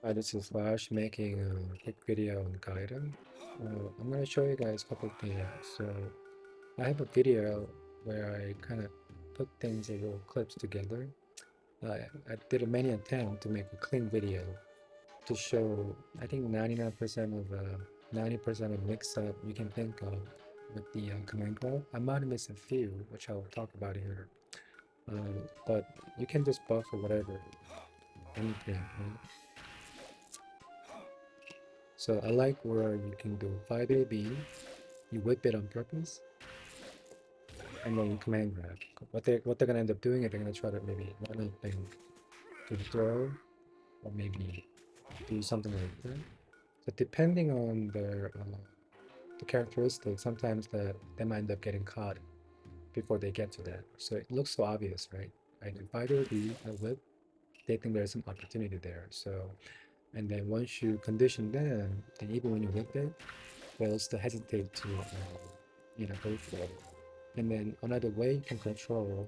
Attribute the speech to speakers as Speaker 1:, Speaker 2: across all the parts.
Speaker 1: Hi, this is Flash making a quick video on Gaira. I'm going to show you guys a couple things. So I have a video where I kind of put things in little clips together. I did a many attempt to make a clean video to show, I think 99% of 90% of mix-up you can think of with the command call. I might have missed a few, which I'll talk about here. But you can just buffer whatever, anything, right? So I like where you can do 5AB, you whip it on purpose, and then you command grab. What they're gonna end up doing is they're gonna try to maybe run up and to throw, or maybe do something like that. So depending on the characteristics, sometimes they might end up getting caught before they get to that. So it looks so obvious, right? I do 5AB, I whip, they think there's some opportunity there. So, and then once you condition them, then even when you whip it, they'll still hesitate to, go for it. And then another way you can control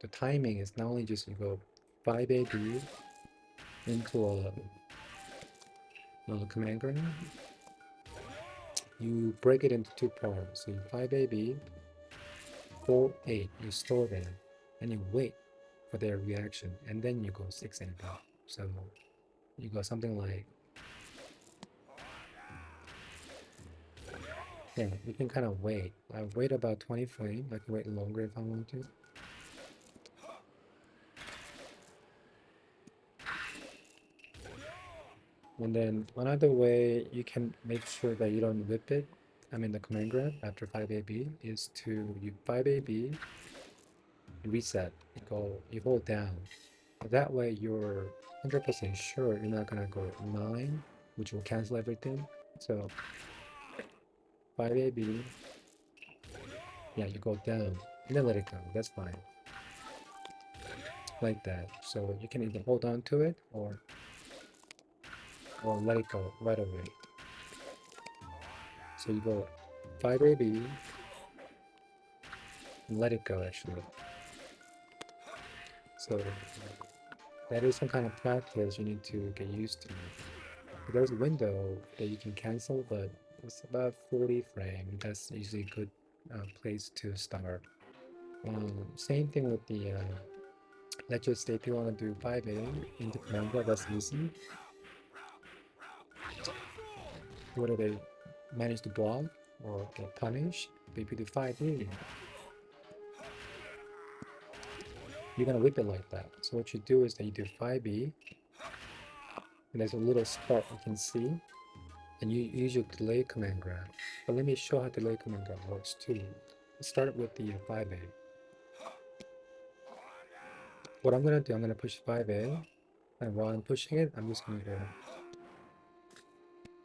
Speaker 1: the timing is not only just you go 5AB into a command grenade, you break it into two parts. So you 5AB, 4-8, you store them, and you wait for their reaction, and then you go 6 and up. So you go something like, yeah, you can kind of wait. I wait about 20 frames. I can wait longer if I want to. And then another way you can make sure that you don't whip it, I mean the command grab after 5AB, is to you 5AB, reset, you hold down. That way you're 100% sure you're not gonna go 9, which will cancel everything. So 5AB, yeah, you go down and then let it go. That's fine. Like that. So you can either hold on to it or let it go right away. So you go 5AB and let it go actually. So that is some kind of practice you need to get used to. There's a window that you can cancel, but it's about 40 frames. That's usually a good place to start. Same thing with the, let's just say if you want to do 5A into Commander, that's easy. Whether they manage to block or get punished, but if you do 5A, you're gonna whip it like that. So what you do is that you do 5B, and there's a little spot you can see, and you use your delay command grab. But let me show how delay command grab works too. Let's start with the 5A. What I'm gonna do, I'm gonna push 5A, and while I'm pushing it, I'm just gonna go.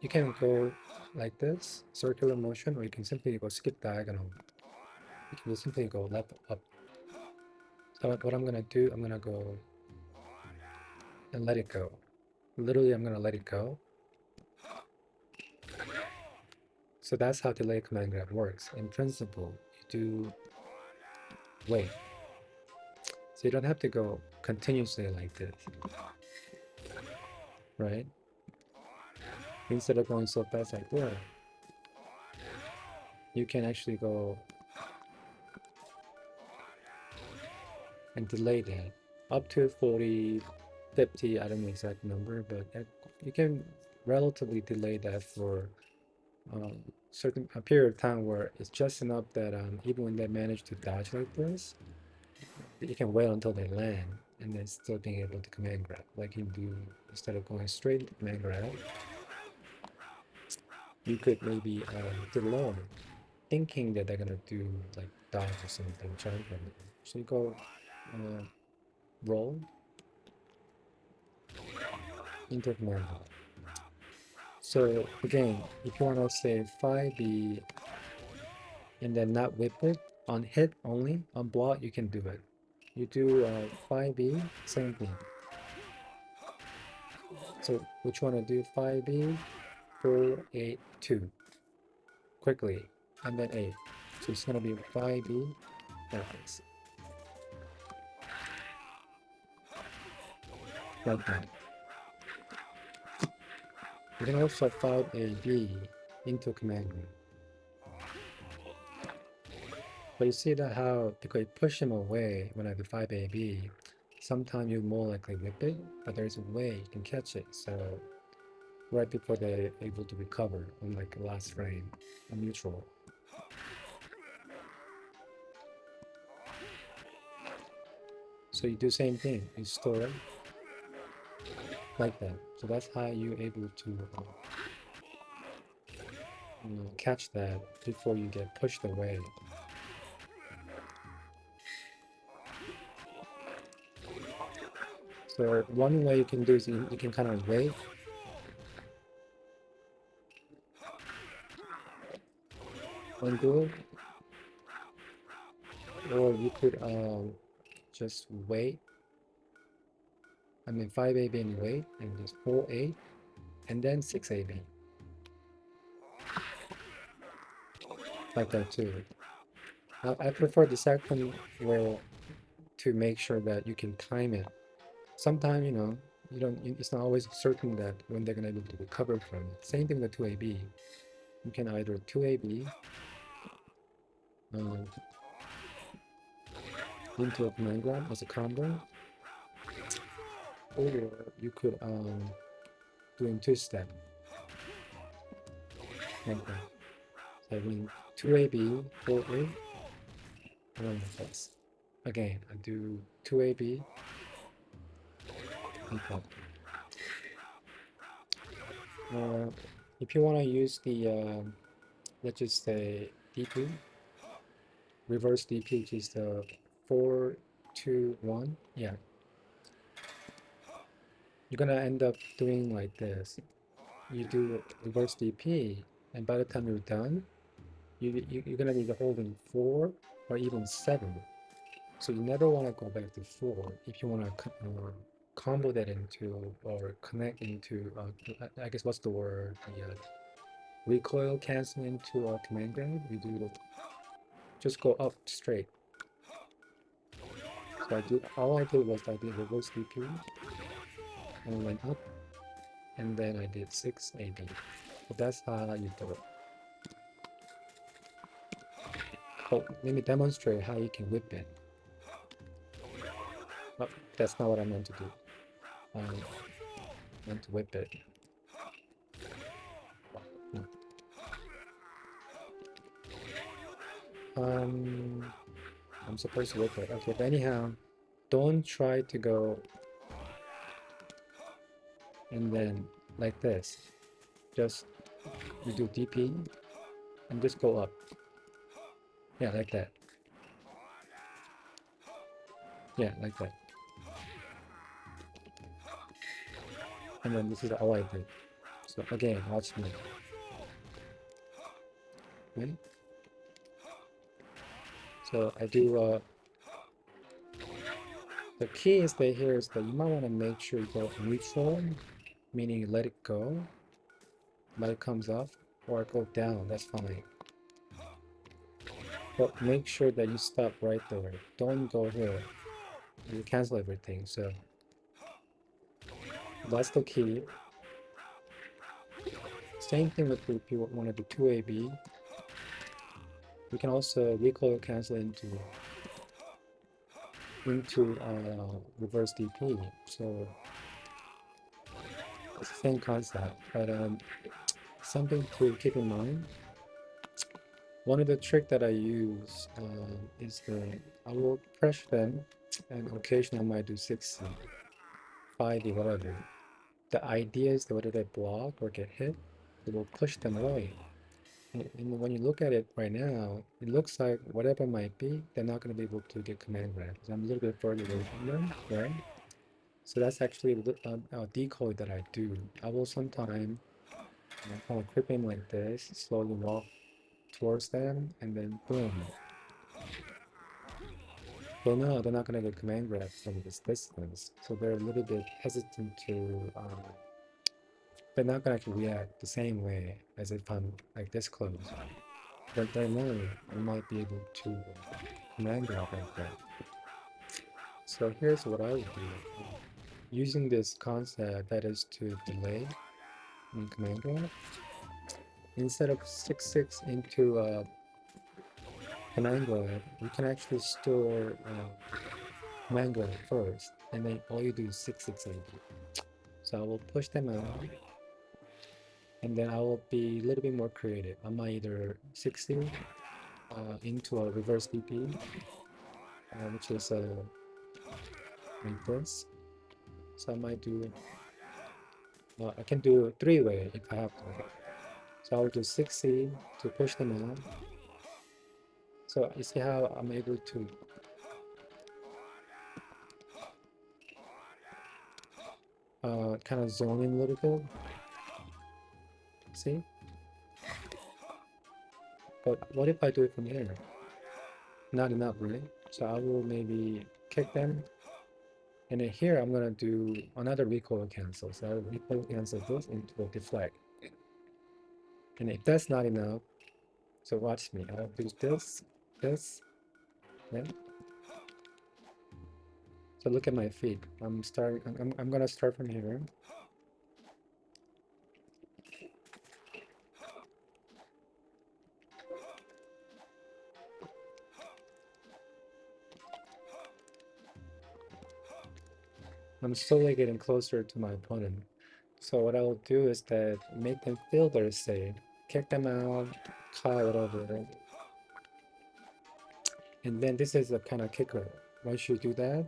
Speaker 1: You can go like this, circular motion, or you can simply go skip diagonal. You can just simply go left up. So what I'm gonna do, I'm gonna go and let it go. Literally, I'm gonna let it go. So that's how delay command grab works. In principle, you do wait. So you don't have to go continuously like this, right? Instead of going so fast like that, you can actually go and delay that up to 40, 50, I don't know the exact number, but you can relatively delay that for certain a period of time where it's just enough that even when they manage to dodge like this, you can wait until they land and then still being able to command grab. Like you do, instead of going straight to command grab, you could maybe delay, thinking that they're gonna do like dodge or something, jump. So you go roll into command grab. So again, if you want to say 5B and then not whip it on hit only, on block you can do it. You do 5B, same thing. So which one to do 5B, 4, 8, 2, quickly, and then 8. So it's gonna be 5B, nice, like that. You can also 5AB into command group. But you see that how, because you push him away when I do 5AB, sometimes you more likely whip it, but there's a way you can catch it. So right before they're able to recover on like last frame, on neutral. So you do same thing, you store it like that. So that's how you're able to catch that before you get pushed away. So one way you can do is you can kind of wait. Undo it. Or you could just wait. I mean 5AB and wait, and just 4A, and then 6AB. Like that too. I prefer the second way to make sure that you can time it. Sometimes, it's not always certain that when they're gonna be able to recover from it. Same thing with 2AB. You can either 2AB into a command grab as a combo, or you could do in two-step. Like that. So I mean 2AB, 4A, and then this. Again, I do 2AB, like that. If you want to use the, let's just say DP, reverse DP, which is the 4, 2, 1, yeah. You're gonna end up doing like this. You do reverse DP, and by the time you're done, you're gonna be holding 4 or even 7. So you never want to go back to 4 if you want to combo that into or connect into, I guess what's the word? The recoil cancel into a command grab. You do just go up straight. So all I did was I did reverse DP and went up, and then I did 6AB. So that's how you do it. Oh, let me demonstrate how you can whip it. Oh, that's not what I meant to do. I meant to whip it. I'm supposed to whip it. Okay, but anyhow, don't try to go and then like this. Just you do DP and just go up. Yeah, like that. Yeah, like that. And then this is all I did. So again, watch me. Okay? So I do the key is that here is that you might want to make sure you go neutral, meaning you let it go, let it comes off, or go down, that's fine. But make sure that you stop right there. Don't go here. You cancel everything. So that's the key. Same thing with if you want to do 2AB. We can also recoil cancel into reverse DP. So it's the same concept, but something to keep in mind. One of the trick that I use is I will press them, and occasionally I might do 6, 5, whatever. The idea is that whether they block or get hit, it will push them away. And when you look at it right now, it looks like whatever it might be, they're not going to be able to get command grabs. I'm a little bit further away from them, right? So that's actually a decoy that I do. I will sometimes kind of creep in like this, slowly walk towards them, and then boom. Well, no, they're not going to get command grabs from this distance, so they're a little bit hesitant to. They're not going to actually react the same way as if I'm like this close. But they know I might be able to command grab like that. So here's what I would do. Using this concept that is to delay. in command grab. Instead of 6/6 into command grab, you can actually store command grab first, and then all you do is 6/6 AB. So I will push them out, and then I will be a little bit more creative. I might either 60 into a reverse DP, which is like this. So I might do, I can do 3-way if I have to. So I'll do 60 to push them out. So you see how I'm able to kind of zone in a little bit. See? But what if I do it from here? Not enough, right? So I will maybe kick them. And then here I'm gonna do another recoil cancel. So I will recoil cancel this into a deflect. And if that's not enough, so watch me. I'll do this, yeah. So look at my feet. I'm gonna start from here. I'm slowly getting closer to my opponent. So what I will do is that make them feel they're safe, kick them out, call whatever. And then this is a kind of kicker. Once you do that,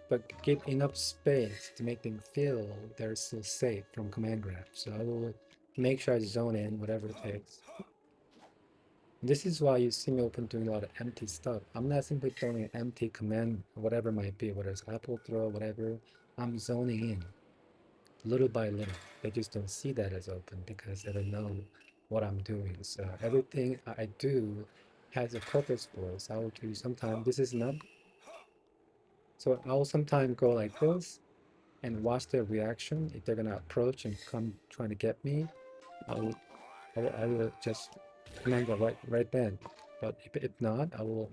Speaker 1: but give enough space to make them feel they're still safe from command grab. So I will make sure I zone in whatever it takes. This is why you see me open doing a lot of empty stuff. I'm not simply throwing an empty command, whatever it might be, whether it's apple throw, whatever. I'm zoning in little by little. They just don't see that as open because they don't know what I'm doing. So everything I do has a purpose for us. I will do sometimes this is not. So I will sometimes go like this and watch their reaction. If they're gonna approach and come trying to get me, I will just command go right then. But if not, I will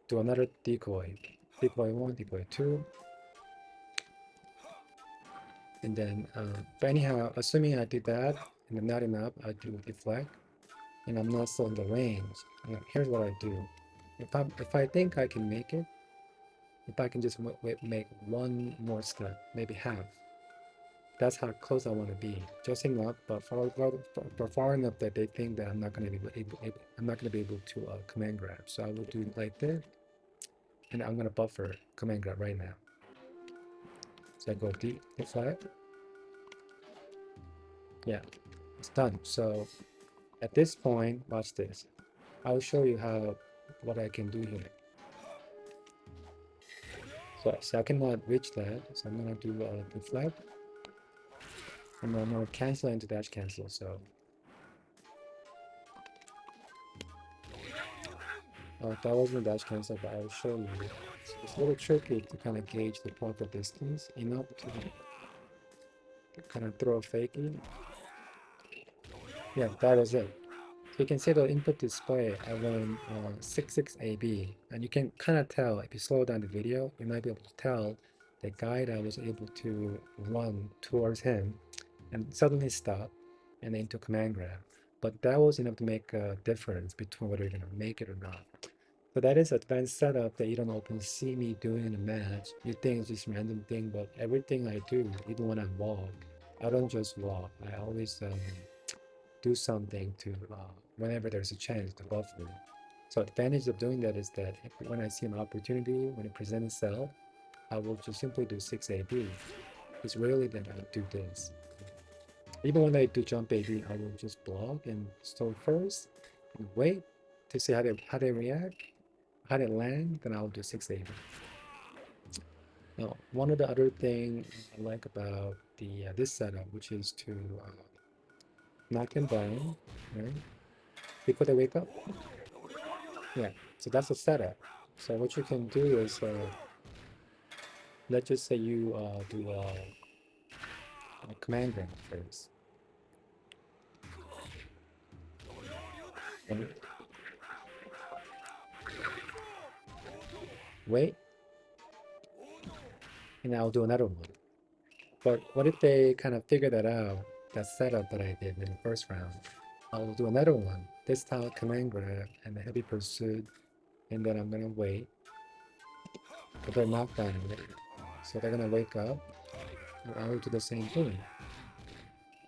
Speaker 1: do another decoy. Decoy 1, decoy 2. And then, but anyhow, assuming I did that and then not enough, I do deflect. And I'm not still in the range. Here's what I do. If I think I can make it, if I can just make one more step, maybe half. That's how close I want to be. Just enough, but far enough that they think that I'm not going to be able to command grab. So I will do like this, and I'm going to buffer command grab right now. So I go deep, deflect. Yeah, it's done. So at this point, watch this. I'll show you what I can do here. So I cannot reach that, so I'm gonna do deflect, and then I'm gonna cancel into dash cancel. So that wasn't a dash cancel, but I'll show you. It's a little tricky to kind of gauge the proper distance enough to kind of throw a fakie. Yeah, that was it. So you can see the input display, I run 6/6 AB, and you can kind of tell, if you slow down the video, you might be able to tell that Gaira was able to run towards him and suddenly stop and into command grab. But that was enough to make a difference between whether you're gonna make it or not. So that is advanced setup that you don't often see me doing in a match. You think it's just random thing, but everything I do, even when I walk, I don't just walk. I always do something to whenever there's a chance to buffer. So advantage of doing that is that when I see an opportunity, when it presents itself, I will just simply do 6AB. It's rarely that I do this. Even when I do jump AB, I will just block and stall first and wait to see how they react, how they land, then I'll do 6AB. Now, one of the other things I like about the this setup, which is to knock them down, right? Before they wake up. Yeah, so that's a setup. So what you can do is, let's just say you do a command grab first. And wait, and I'll do another one. But what if they kind of figure that out that setup that I did in the first round. I'll do another one. This time command grab and the heavy pursuit, and then I'm gonna wait. But they're knocked down already. So they're gonna wake up, and I'll do the same thing.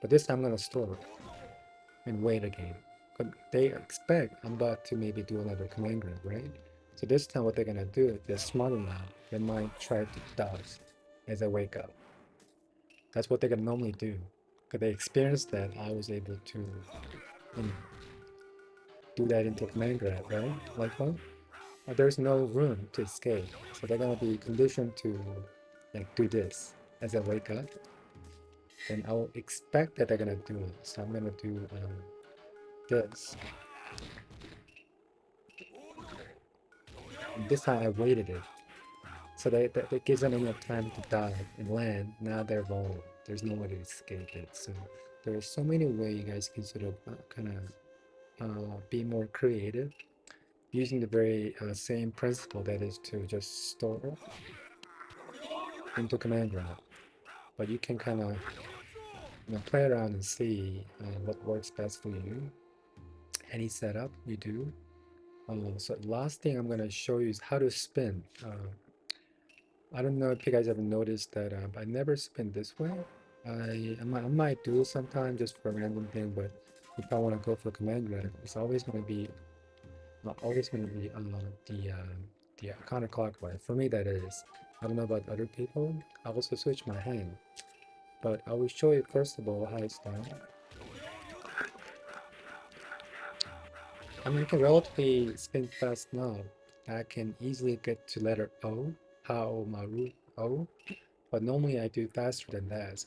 Speaker 1: But this time I'm gonna store and wait again. But they expect I'm about to maybe do another command grab, right? So this time what they're gonna do, if they're smart enough, they might try to dodge as I wake up. That's what they're gonna normally do. Because they experienced that I was able to, you know, do that into command grab, right? Like what? There's no room to escape. So they're gonna be conditioned to like do this as I wake up. Then I'll expect that they're gonna do it. So I'm gonna do this. And this time I waited it. So that gives them enough time to dive and land. Now they're vulnerable. There's no way to escape it. So there are so many ways you guys can sort of kind of be more creative using the very same principle, that is to just store into command grab. But you can kind of play around and see what works best for you. Any setup you do. So last thing I'm going to show you is how to spin. I don't know if you guys ever noticed that I never spin this way. I might do it sometime just for a random thing, but if I want to go for command grab, it's always going to be the counterclockwise. For me, that is. I don't know about other people. I also switch my hand, but I will show you first of all how it's done. I mean, I can relatively spin fast now. I can easily get to letter O, Hao Maru O, but normally I do faster than that.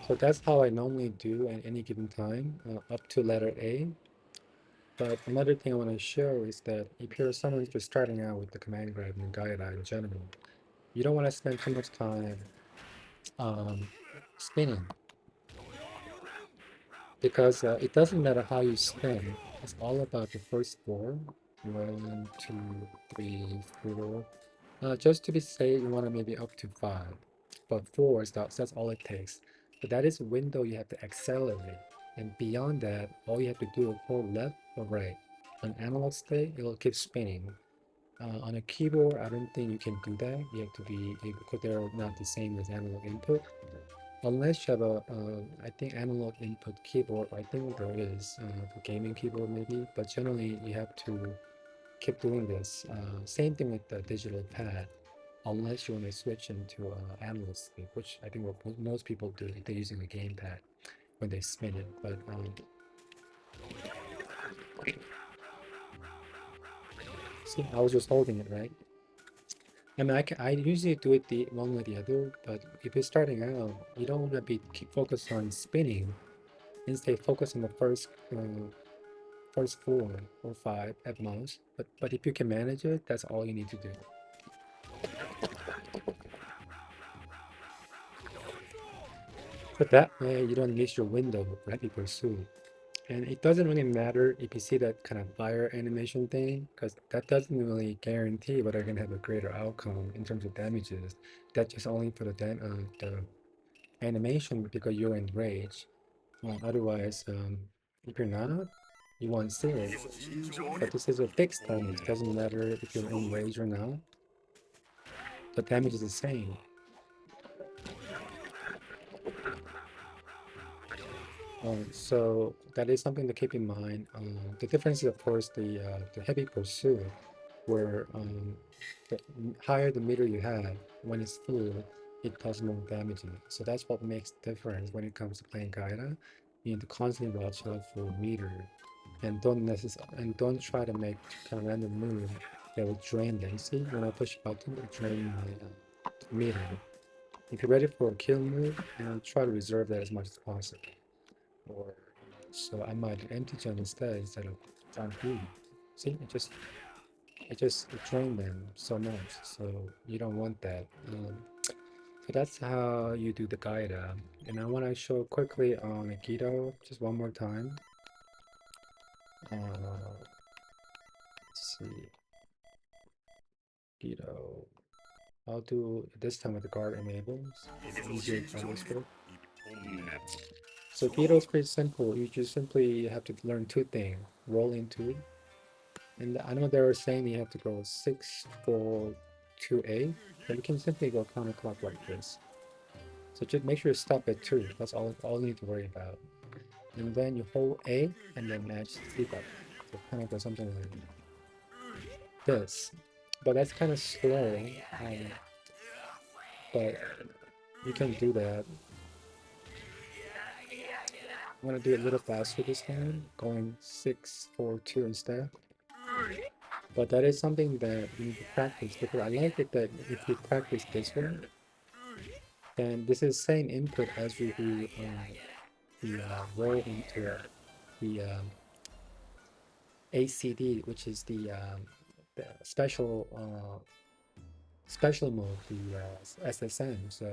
Speaker 1: So that's how I normally do at any given time, up to letter A. But another thing I want to show is that if you're someone who's just starting out with the command grab and Gaira in general, you don't want to spend too much time spinning, because it doesn't matter how you spin. It's all about the first four. 1, 2, 3, 4. Just to be safe, you want to maybe up to 5. But 4 is that's all it takes. But that is a window you have to accelerate. And beyond that, all you have to do is hold left or right. On analog state, it'll keep spinning. On a keyboard, I don't think you can do that. You have to be, because they're not the same as analog input. Unless you have I think analog input keyboard, I think there is for gaming keyboard maybe, but generally you have to keep doing this. Same thing with the digital pad, unless you want to switch into analog stick, which I think what most people do if they're using a gamepad when they spin it. But see, I was just holding it, right? I mean, I usually do it the one or the other, but if you're starting out, you don't want to keep focused on spinning. Instead, focus on the first 4 or 5 at most. But if you can manage it, that's all you need to do. But that way, you don't miss your window of rapid pursuit. And it doesn't really matter if you see that kind of fire animation thing, because that doesn't really guarantee whether you're going to have a greater outcome in terms of damages. That's just only for the animation because you're in rage. Otherwise, if you're not, you won't see it. But this is a fixed damage. It doesn't matter if you're in rage or not. The damage is the same. So that is something to keep in mind. The difference is, of course, the heavy pursuit, where the higher the meter you have, when it's full, it does more damage. So that's what makes the difference when it comes to playing Gaira. You need to constantly watch out for meter, and don't try to make kind of random move that will drain them. See, when I push button, it drains my meter. If you're ready for a kill move, try to reserve that as much as possible. Or so I might empty gem instead of John Food. See, it drained them so much, so you don't want that. So that's how you do the Gaira. And I want to show quickly on Aikido just one more time. Let's see, Aikido. I'll do this time with the guard enables. It's easier to understand. So Beetle is pretty simple. You just simply have to learn two things. Roll into. And I know they were saying you have to go 6, 4, 2, 8. But you can simply go counterclock like this. So just make sure you stop at 2. That's all you need to worry about. And then you hold A and then match sleep up. So kind of go something like this. But that's kind of slow. But you can do that. I'm gonna do it a little faster this time, going 6, 4, 2 instead. But that is something that you need to practice, because I like it that if you practice this way, then this is same input as we do the roll into the ACD, which is the special mode, the SSM. So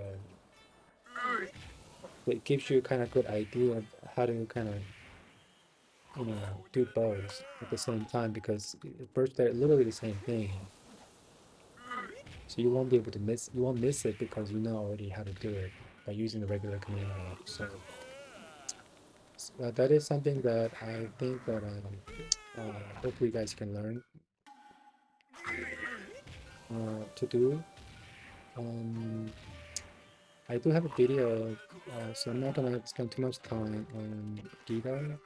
Speaker 1: it gives you kind of good idea of how to kind of do both at the same time, because first they're literally the same thing. So you won't be able to you won't miss it because you know already how to do it by using the regular command line. So that is something that I think that hopefully you guys can learn to do. I do have a video, so I'm not gonna spend too much time on Gaira.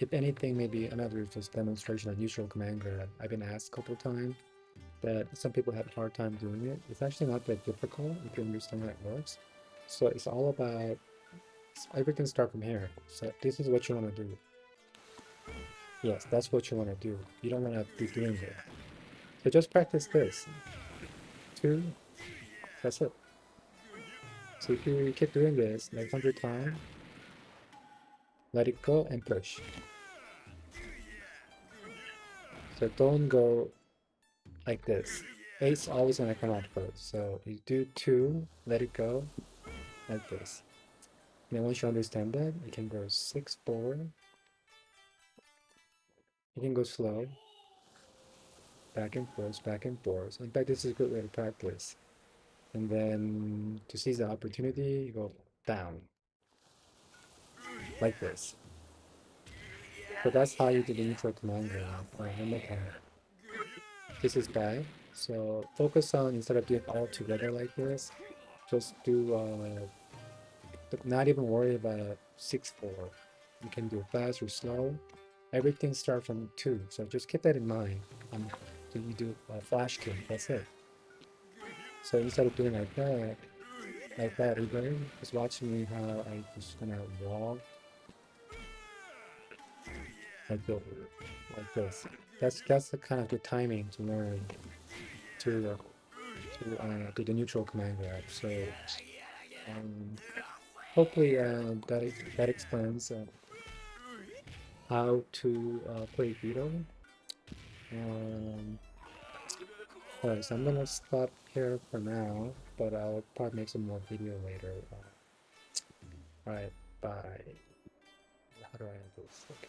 Speaker 1: If anything, maybe another just demonstration of neutral command grab. I've been asked a couple times that some people have a hard time doing it. It's actually not that difficult if you understand how it works. So it's all about, everything start from here. So this is what you want to do. Yes, that's what you want to do. You don't want to be doing it. So just practice this. 2, that's it. So if you keep doing this like 100 times, let it go and push. So don't go like this. 8's always gonna come out first. So you do 2, let it go, like this. And then once you understand that, you can go 6, 4. You can go slow. Back and forth, back and forth. In fact, this is a good way to practice. And then to seize the opportunity, you go down. Like this. So that's how you do the neutral command grab. This is bad. So focus on, instead of doing all together like this, just do not even worry about 6, 4. You can do fast or slow. Everything starts from 2. So just keep that in mind. You do a flash kick, that's it. So instead of doing like that, again, just watching me how I just gonna walk like this. That's the kind of good timing to learn to do the neutral command grab. So hopefully that explains how to play Vito. Alright, so I'm gonna stop here for now, but I'll probably make some more video later. Alright, bye. How do I end this? Okay.